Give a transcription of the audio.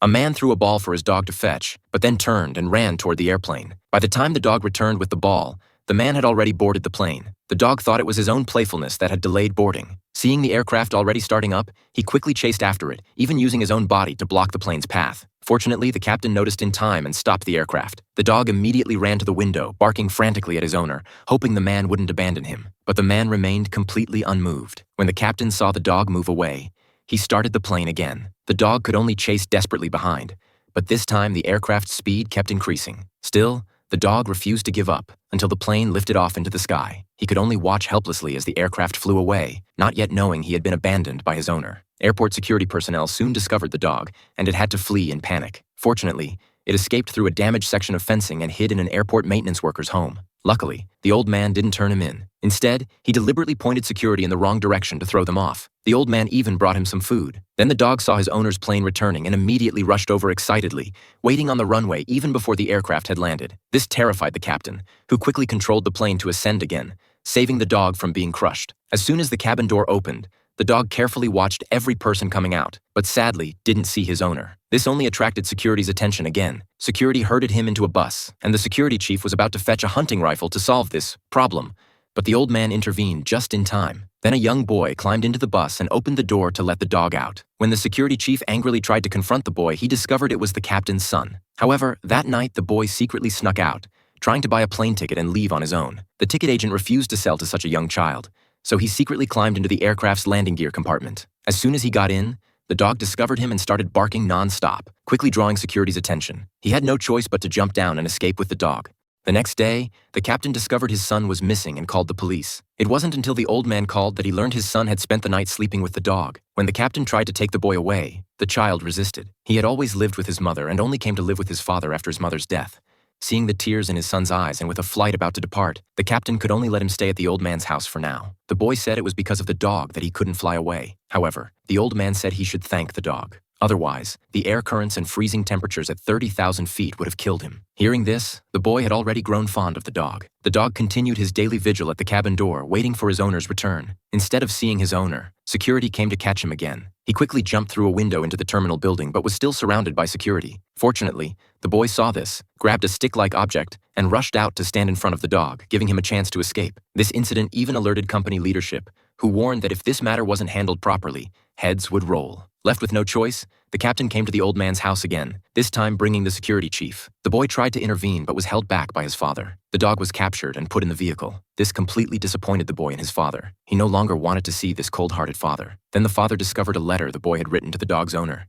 A man threw a ball for his dog to fetch, but then turned and ran toward the airplane. By the time the dog returned with the ball, the man had already boarded the plane. The dog thought it was his own playfulness that had delayed boarding. Seeing the aircraft already starting up, he quickly chased after it, even using his own body to block the plane's path. Fortunately, the captain noticed in time and stopped the aircraft. The dog immediately ran to the window, barking frantically at his owner, hoping the man wouldn't abandon him. But the man remained completely unmoved. When the captain saw the dog move away, he started the plane again. The dog could only chase desperately behind, but this time the aircraft's speed kept increasing. Still, the dog refused to give up until the plane lifted off into the sky. He could only watch helplessly as the aircraft flew away, not yet knowing he had been abandoned by his owner. Airport security personnel soon discovered the dog, and it had to flee in panic. Fortunately, it escaped through a damaged section of fencing and hid in an airport maintenance worker's home. Luckily, the old man didn't turn him in. Instead, he deliberately pointed security in the wrong direction to throw them off. The old man even brought him some food. Then the dog saw his owner's plane returning and immediately rushed over excitedly, waiting on the runway even before the aircraft had landed. This terrified the captain, who quickly controlled the plane to ascend again, saving the dog from being crushed. As soon as the cabin door opened, the dog carefully watched every person coming out, but sadly didn't see his owner. This only attracted security's attention again. Security herded him into a bus, and the security chief was about to fetch a hunting rifle to solve this problem, but the old man intervened just in time. Then a young boy climbed into the bus and opened the door to let the dog out. When the security chief angrily tried to confront the boy, he discovered it was the captain's son. However, that night the boy secretly snuck out, trying to buy a plane ticket and leave on his own. The ticket agent refused to sell to such a young child, so he secretly climbed into the aircraft's landing gear compartment. As soon as he got in, the dog discovered him and started barking non-stop, quickly drawing security's attention. He had no choice but to jump down and escape with the dog. The next day, the captain discovered his son was missing and called the police. It wasn't until the old man called that he learned his son had spent the night sleeping with the dog. When the captain tried to take the boy away, the child resisted. He had always lived with his mother and only came to live with his father after his mother's death. Seeing the tears in his son's eyes and with a flight about to depart, the captain could only let him stay at the old man's house for now. The boy said it was because of the dog that he couldn't fly away. However, the old man said he should thank the dog. Otherwise, the air currents and freezing temperatures at 30,000 feet would have killed him. Hearing this, the boy had already grown fond of the dog. The dog continued his daily vigil at the cabin door, waiting for his owner's return. Instead of seeing his owner, security came to catch him again. He quickly jumped through a window into the terminal building but was still surrounded by security. Fortunately, the boy saw this, grabbed a stick-like object, and rushed out to stand in front of the dog, giving him a chance to escape. This incident even alerted company leadership, who warned that if this matter wasn't handled properly, heads would roll. Left with no choice, the captain came to the old man's house again, this time bringing the security chief. The boy tried to intervene but was held back by his father. The dog was captured and put in the vehicle. This completely disappointed the boy and his father. He no longer wanted to see this cold-hearted father. Then the father discovered a letter the boy had written to the dog's owner.